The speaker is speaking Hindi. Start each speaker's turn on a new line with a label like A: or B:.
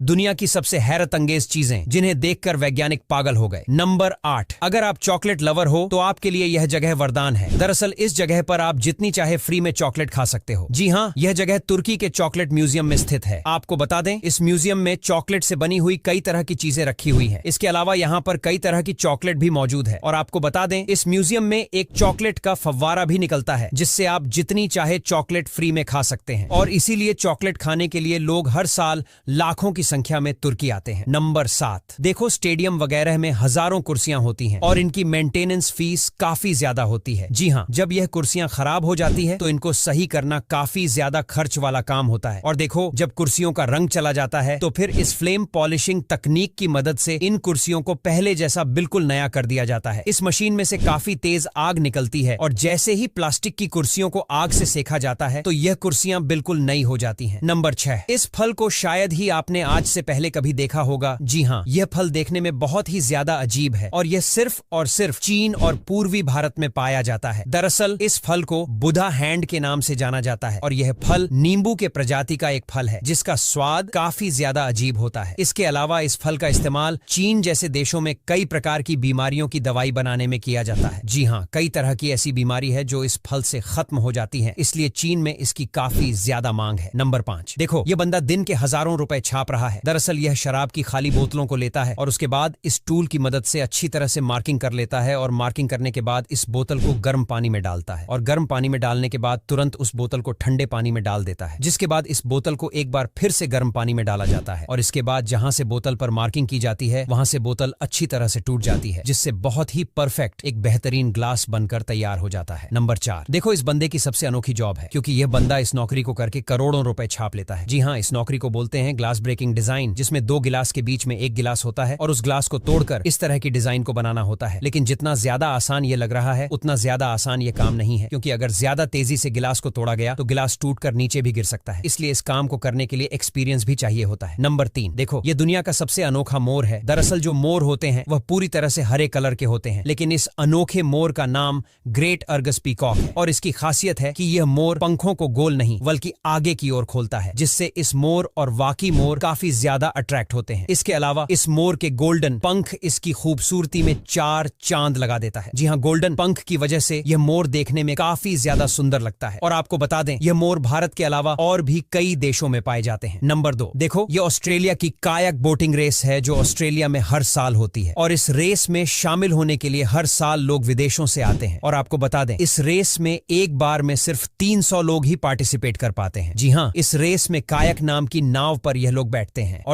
A: दुनिया की सबसे हैरत अंगेज चीजें जिन्हें देखकर वैज्ञानिक पागल हो गए। नंबर 8, अगर आप चॉकलेट लवर हो तो आपके लिए यह जगह वरदान है। दरअसल इस जगह पर आप जितनी चाहे फ्री में चॉकलेट खा सकते हो। जी हाँ, यह जगह तुर्की के चॉकलेट म्यूजियम में स्थित है। आपको बता दें, इस म्यूजियम में चॉकलेट से बनी हुई कई तरह की चीजें रखी हुई है। इसके अलावा यहाँ पर कई तरह की चॉकलेट भी मौजूद है। और आपको बता दें, इस म्यूजियम में एक चॉकलेट का फव्वारा भी निकलता है, जिससे आप जितनी चाहे चॉकलेट फ्री में खा सकते हैं। और इसीलिए चॉकलेट खाने के लिए लोग हर साल लाखों की संख्या में तुर्की आते हैं। नंबर 7, देखो स्टेडियम वगैरह में हजारों कुर्सियां होती हैं और इनकी मेंटेनेंस फीस काफी ज्यादा होती है। जी हाँ, जब यह कुर्सियां खराब हो जाती है तो इनको सही करना काफी ज्यादा खर्च वाला काम होता है। और देखो, जब कुर्सियों का रंग चला जाता है तो फिर इस फ्लेम पॉलिशिंग तकनीक की मदद से इन कुर्सियों को पहले जैसा बिल्कुल नया कर दिया जाता है। इस मशीन में से काफी तेज आग निकलती है और जैसे ही प्लास्टिक की कुर्सियों को आग से सेका जाता है तो यह कुर्सियां बिल्कुल नई हो जाती हैं। नंबर 6, इस फल को शायद ही आपने आज से पहले कभी देखा होगा। जी हाँ, यह फल देखने में बहुत ही ज्यादा अजीब है और यह सिर्फ और सिर्फ चीन और पूर्वी भारत में पाया जाता है। दरअसल इस फल को बुधा हैंड के नाम से जाना जाता है और यह फल नींबू के प्रजाति का एक फल है, जिसका स्वाद काफी ज्यादा अजीब होता है। इसके अलावा इस फल का इस्तेमाल चीन जैसे देशों में कई प्रकार की बीमारियों की दवाई बनाने में किया जाता है। जी हाँ, कई तरह की ऐसी बीमारी है जो इस फल से खत्म हो जाती है, इसलिए चीन में इसकी काफी ज्यादा मांग है। नंबर 5, देखो यह बंदा दिन के हजारों रुपए छाप रहा है। दरअसल यह शराब की खाली बोतलों को लेता है और उसके बाद इस टूल की मदद से अच्छी तरह से मार्किंग कर लेता है और मार्किंग करने के बाद इस बोतल को गर्म पानी में डालता है और गर्म पानी में डालने के बाद तुरंत उस बोतल को ठंडे पानी में डाल देता है, जिसके बाद इस बोतल को एक बार फिर से गर्म पानी में डाला जाता है और इसके बाद जहां से बोतल पर मार्किंग की जाती है वहां से बोतल अच्छी तरह से टूट जाती है, जिससे बहुत ही परफेक्ट एक बेहतरीन ग्लास बनकर तैयार हो जाता है। नंबर 4, देखो इस बंदे की सबसे अनोखी जॉब है, क्योंकि यह बंदा इस नौकरी को करके करोड़ों रुपए छाप लेता है। जी हाँ, इस नौकरी को बोलते हैं ग्लास ब्रेकिंग डिजाइन, जिसमें 2 गिलास के बीच में एक गिलास होता है और उस ग्लास को तोड़कर इस तरह की डिजाइन को बनाना होता है। लेकिन जितना ज्यादा आसान ये लग रहा है उतना ज्यादा आसान ये काम नहीं है, क्योंकि अगर ज्यादा तेजी से गिलास को तोड़ा गया तो गिलास टूटकर नीचे भी गिर सकता है। इसलिए इस काम को करने के लिए एक्सपीरियंस भी चाहिए होता है। नंबर 3, देखो ये दुनिया का सबसे अनोखा मोर है। दरअसल जो मोर होते हैं वह पूरी तरह से हरे कलर के होते हैं, लेकिन इस अनोखे मोर का नाम ग्रेट अर्गस पीकॉक है और इसकी खासियत है कि यह मोर पंखों को गोल नहीं बल्कि आगे की ओर खोलता है, जिससे इस मोर और बाकी मोर काफी ज्यादा अट्रैक्ट होते हैं। इसके अलावा इस मोर के गोल्डन पंख इसकी खूबसूरती में 4 चांद लगा देता है। जी हाँ, गोल्डन पंख की वजह से यह मोर देखने में काफी ज्यादा सुंदर लगता है। और आपको बता दें, यह मोर भारत के अलावा और भी कई देशों में पाए जाते हैं। नंबर 2, देखो यह ऑस्ट्रेलिया की कायक बोटिंग रेस है जो ऑस्ट्रेलिया में हर साल होती है और इस रेस में शामिल होने के लिए हर साल लोग विदेशों से आते हैं। और आपको बता दें, इस रेस में एक बार में सिर्फ 300 लोग ही पार्टिसिपेट कर पाते हैं। जी हाँ, इस रेस में कायक नाम की नाव पर यह लोग बैठते हैं और